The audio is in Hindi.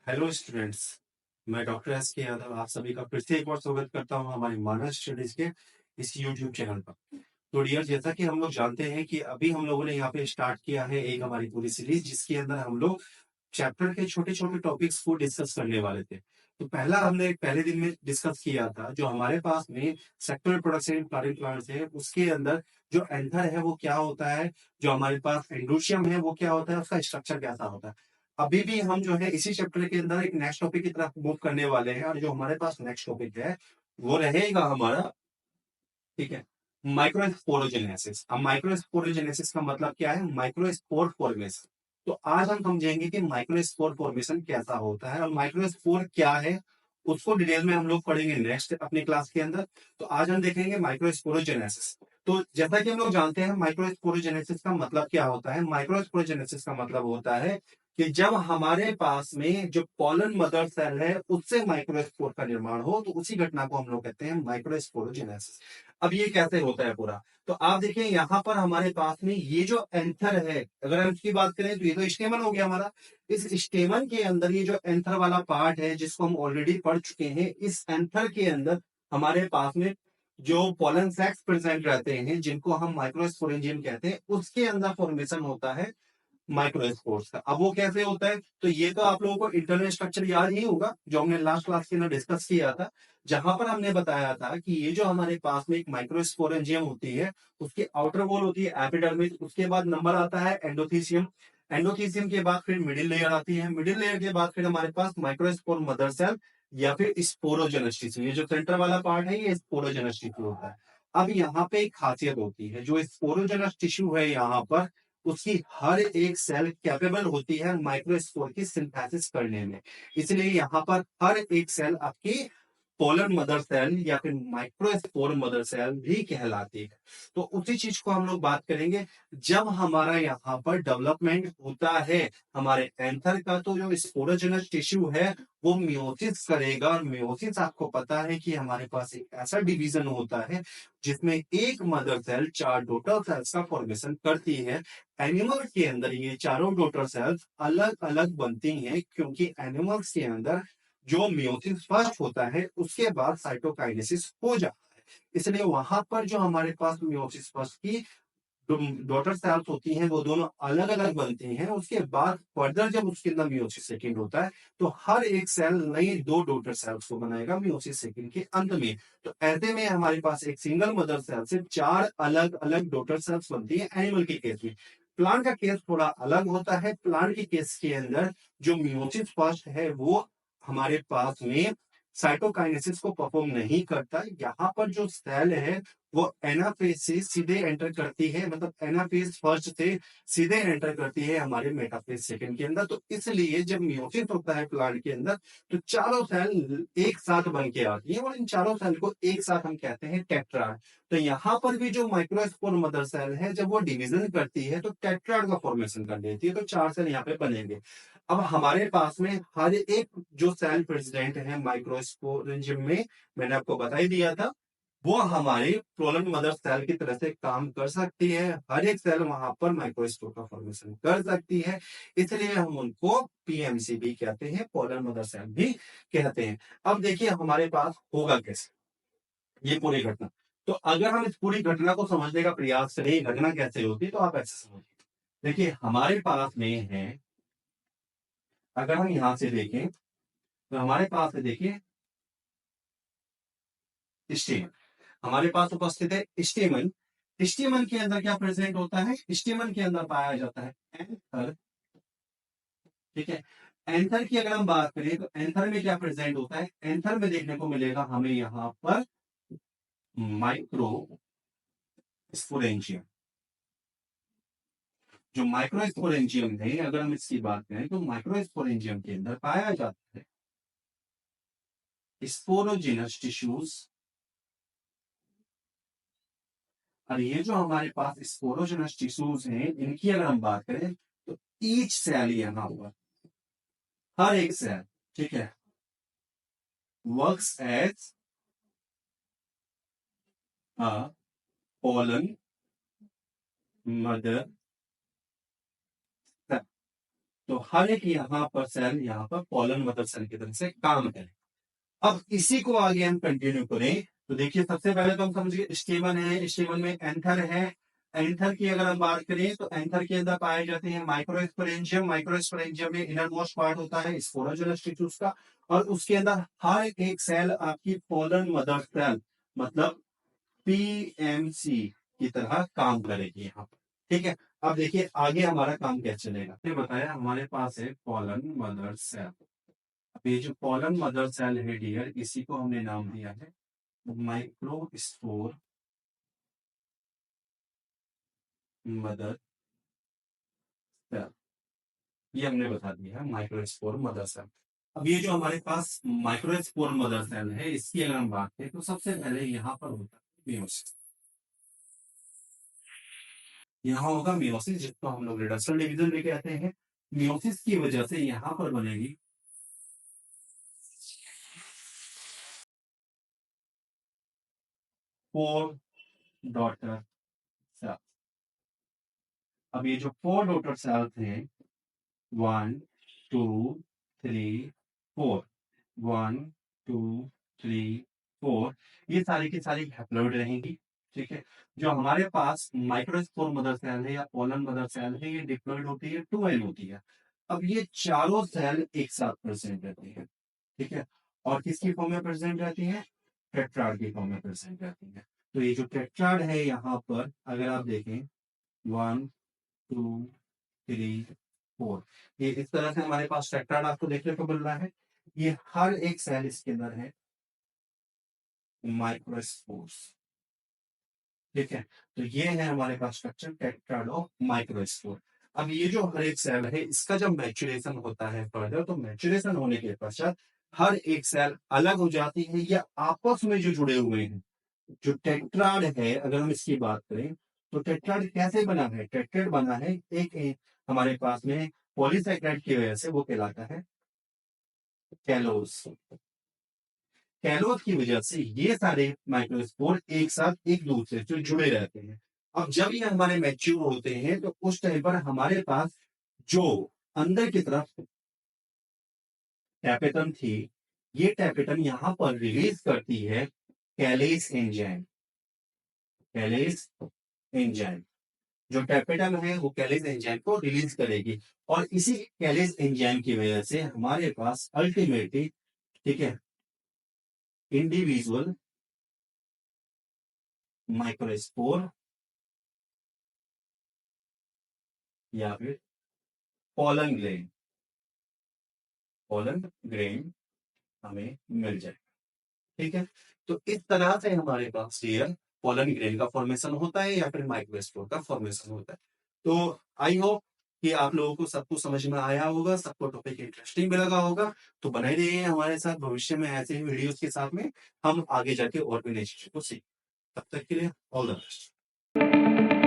Hello students. मैं डॉक्टर एस के यादव आप सभी का फिर से एक बार स्वागत करता हूं हमारी मानस स्टडीज के इस यूट्यूब चैनल पर। तो डियर, जैसा कि हम लोग जानते हैं कि अभी हम लोगों ने यहाँ पे स्टार्ट किया है एक हमारी पूरी सीरीज, जिसके अंदर हम लोग चैप्टर के छोटे छोटे टॉपिक्स को डिस्कस करने वाले थे। तो पहला हमने पहले दिन में डिस्कस किया था, जो हमारे पास में सेक्टोरल प्रोडक्शन प्लांट प्लांट्स है, उसके अंदर जो एंथर है वो क्या होता है, जो हमारे पास एंडोशियम है वो क्या होता है, उसका स्ट्रक्चर कैसा होता है। अभी भी हम जो है इसी चैप्टर के अंदर एक नेक्स्ट टॉपिक की तरफ मूव करने वाले हैं, और जो हमारे पास नेक्स्ट टॉपिक है वो रहेगा हमारा, ठीक है, माइक्रोस्पोरोजेनेसिस। अब माइक्रोस्पोरोजेनेसिस का मतलब क्या है, माइक्रोस्पोर फॉर्मेशन। तो आज हम समझेंगे कि माइक्रोस्पोर फॉर्मेशन कैसा होता है और माइक्रोस्पोर क्या है, उसको डिटेल में हम लोग पढ़ेंगे नेक्स्ट अपनी क्लास के अंदर। तो आज हम देखेंगे माइक्रोस्पोरोजेनेसिस। तो जैसा कि हम लोग जानते हैं माइक्रोस्पोरोजेनेसिस का मतलब क्या होता है। माइक्रोस्पोरोजेनेसिस का मतलब होता है कि जब हमारे पास में जो पॉलन मदर सेल है उससे माइक्रोस्पोर का निर्माण हो, तो उसी घटना को हम लोग कहते हैं माइक्रोस्पोरोजेनेसिस। अब ये कैसे होता है पूरा, तो आप देखिए यहाँ पर हमारे पास में ये जो एंथर है, अगर हम इसकी बात करें तो ये तो स्टेमन हो गया हमारा। इस स्टेमन के अंदर ये जो एंथर वाला पार्ट है, जिसको हम ऑलरेडी पढ़ चुके हैं, इस एंथर के अंदर हमारे पास में जो पोलन सैक्स प्रेजेंट रहते हैं, जिनको हम माइक्रोस्पोरेंजियम कहते हैं, उसके अंदर फॉर्मेशन होता है माइक्रोस्पोर्स का। अब वो कैसे होता है, तो ये तो आप लोगों को इंटरनल स्ट्रक्चर याद ही होगा, जो हमने लास्ट क्लास के अंदर डिस्कस किया था, जहां पर हमने बताया था कि ये जो हमारे पास में एक माइक्रोस्पोरेंजियम होती है, उसकी आउटर वॉल होती है एपिडर्मिस, उसके बाद नंबर आता है एंडोथीसियम। एंडोथीसियम के बाद फिर मिडिल लेयर आती है, मिडिल लेयर के बाद फिर हमारे पास माइक्रोस्पोर मदर सेल या फिर स्पोरोजेनस टिश्यू। ये जो सेंटर वाला पार्ट है ये स्पोरोजेनस टिश्यू होता है। अब यहाँ पे एक खासियत होती है, जो स्पोरोजेनस टिश्यू है यहाँ पर, उसकी हर एक सेल कैपेबल होती है माइक्रोस्पोर की सिंथेसिस करने में। इसलिए यहाँ पर हर एक सेल आपकी पोलर मदर सेल या फिर माइक्रोस्पोर मदर सेल भी कहलाती है। तो उसी चीज को हम लोग बात करेंगे। जब हमारा यहाँ पर डेवलपमेंट होता है हमारे एंथर का, तो जो स्पोरोजेनस टिश्यू है वो मियोसिस करेगा, और मियोसिस आपको पता है कि हमारे पास एक ऐसा डिवीजन होता है जिसमें एक मदर सेल चार डॉटर सेल्स का फॉर्मेशन करती है। एनिमल्स के अंदर ये चारों डॉटर सेल्स अलग अलग बनती हैं, क्योंकि एनिमल्स के अंदर जो मियोसिस फर्स्ट होता है उसके बाद साइटोकाइनेसिस हो जाता है। इसलिए वहां पर जो हमारे पास मियोसिस फर्स्ट की डॉटर सेल्स होती हैं वो दोनों अलग अलग बनती हैं। उसके बाद फर्दर जब उसके अंदर मियोसिस सेकंड होता है, तो हर एक सेल नई दो डॉटर सेल्स को बनाएगा मियोसिस सेकंड के अंत में। तो ऐसे में हमारे पास एक सिंगल मदर सेल से चार अलग अलग डॉटर सेल्स बनती है एनिमल के केस में। प्लांट का केस थोड़ा अलग होता है। प्लांट के केस के अंदर जो मियोसिस फर्स्ट है वो हमारे पास में साइटोकाइनेसिस को परफॉर्म नहीं करता। यहाँ पर जो सेल है वो एनाफेज से सीधे एंटर करती है, मतलब एनाफेज फर्स्ट से सीधे एंटर करती है हमारे मेटाफेज सेकंड के अंदर। तो इसलिए जब मियोसिस होता है प्लांट के अंदर, तो चारों सेल एक साथ बन के आती है, और इन चारों सेल को एक साथ हम कहते हैं टेट्राड। तो यहाँ पर भी जो माइक्रोस्पोर मदर सेल है, जब वो डिवीजन करती है तो टेट्राड का फॉर्मेशन कर देती है, तो चार सेल यहाँ पे बनेंगे। अब हमारे पास में हर एक जो सेल प्रेसिडेंट है माइक्रोस्पोरेंजियम में, मैंने आपको बता ही दिया था, वो हमारे प्रोलन मदर सेल की तरह से काम कर सकती है। हर एक सेल वहां पर माइक्रोस्पोर का फॉर्मेशन कर सकती है। इसलिए हम उनको पीएमसी भी कहते हैं, पोलर मदर सेल भी कहते हैं। अब देखिए हमारे पास होगा कैसे ये पूरी घटना। तो अगर हम इस पूरी घटना को समझने का प्रयास करें, ये घटना कैसे होती है, तो आप ऐसे समझिए। देखिए हमारे पास में है, अगर हम यहां से देखें तो हमारे पास है, देखिए स्टेमन हमारे पास उपस्थित है। स्टेमन, स्टेमन के अंदर क्या प्रेजेंट होता है, स्टेमन के अंदर पाया जाता है एंथर। ठीक है, एंथर की अगर हम बात करें तो एंथर में क्या प्रेजेंट होता है, एंथर में देखने को मिलेगा हमें यहाँ पर माइक्रो स्पोरेंजियम। जो माइक्रो स्पोरेंजियम है, अगर हम इसकी बात करें तो माइक्रो स्पोरेंजियम के अंदर पाया जाता है स्पोरोजिनस टिश्यूज। और ये जो हमारे पास स्पोरोजिनस टिश्यूज हैं, इनकी अगर हम बात करें तो ईच सेल यहाँ पर, हर एक सेल, ठीक है, works as a pollen mother cell. तो हर एक यहाँ पर सेल यहाँ पर पॉलन मदर सेल की तरह से काम करे। अब इसी को आगे हम कंटिन्यू करें तो देखिए सबसे पहले तो हम समझिए स्टेमन है, स्टेमन में एंथर है। एंथर की अगर हम बात करें तो एंथर के अंदर पाए जाते हैं माइक्रोस्पोरेंजियम। माइक्रोस्पोरेंजियम में इनर मोस्ट पार्ट होता है स्पोरोजोनस टिश्यूज का, और उसके अंदर हर एक सेल आपकी पोलन मदर सेल मतलब पीएमसी की तरह काम करेगी यहाँ पर। ठीक है, अब देखिए आगे हमारा काम क्या चलेगा। मैंने बताया हमारे पास है पोलन मदर सेल। अब ये जो पोलन मदर सेल है डियर, इसी को हमने नाम दिया है माइक्रोस्पोर मदर सेल। ये हमने बता दिया है माइक्रोस्पोर मदर सेल। अब ये जो हमारे पास माइक्रोस्पोर मदर सेल है, इसकी अगर हम बात करें तो सबसे पहले यहाँ पर होता है मियोसिस। यहाँ होगा मियोसिस, जिसको हम लोग रिडक्शन डिवीजन भी कहते हैं। मियोसिस की वजह से यहाँ पर बनेगी फोर डॉटर सेल। अब ये जो फोर डॉटर सेल्स हैं, 1 2 3 4, 1 2 3 4, ये सारी की सारी हैप्लॉइड रहेंगी। ठीक है, जो हमारे पास माइक्रोस्पोर मदर सेल है या पोलन मदर सेल है, ये डिप्लॉइड होती है 2n होती है। अब ये चारों सेल एक साथ प्रेजेंट रहती है। ठीक है, और किसकी फॉर्म में प्रेजेंट रहती है? टेट्राड की फॉर्म में प्रेजेंट रहती है। तो ये जो टेट्राड है यहाँ पर अगर आप देखें 1 2 3 4, ये इस तरह से हमारे पास टेट्राड आपको देखने को मिल रहा है। ये हर एक सेल इसके अंदर है माइक्रोस्पोर्स। ठीक है, तो ये है हमारे पास स्ट्रक्चर टेट्राड ऑफ माइक्रोस्पोर। अब ये जो हर एक सेल है, इसका जब मैचुरेशन होता है फर्दर, तो मैचुरेशन होने के पश्चात हर एक सेल अलग हो जाती है या आपस में जो जुड़े हुए हैं। जो टेट्राड है अगर हम इसकी बात करें तो टेट्राड कैसे बना है? टेट्राड बना है एक हमारे पास में पॉलीसैकेराइड की वजह से, वो कहलाता है कैलोस। कैलोस की वजह से ये सारे माइक्रोस्पोर एक साथ एक दूसरे से जुड़े रहते हैं। अब जब ये हमारे मैच्योर होते हैं तो उस टाइम पर हमारे पास जो अंदर की तरफ टैपेटम थी, ये टैपेटम यहां पर रिलीज करती है कैलेस एंजाइम। कैलेस एंजाइम, जो टैपेटम है वो कैलेस एंजाइम को रिलीज करेगी, और इसी कैलेस एंजाइम की वजह से हमारे पास अल्टीमेटली, ठीक है, इंडिविजुअल माइक्रोस्पोर या फिर पोलन ग्रेन, पोलन ग्रेन हमें मिल जाए। ठीक है, तो इस तरह से हमारे पास डियर पोलन ग्रेन का फॉर्मेशन होता है या फिर माइक्रोस्पोर का फॉर्मेशन होता है। तो आई होप कि आप लोगों को सब कुछ समझ में आया होगा, सबको टॉपिक इंटरेस्टिंग भी लगा होगा। तो बने रहिए हमारे साथ, भविष्य में ऐसे ही वीडियोस के साथ में हम आगे जाके और भी नई चीजों को सीख। तब तक के लिए ऑल द बेस्ट।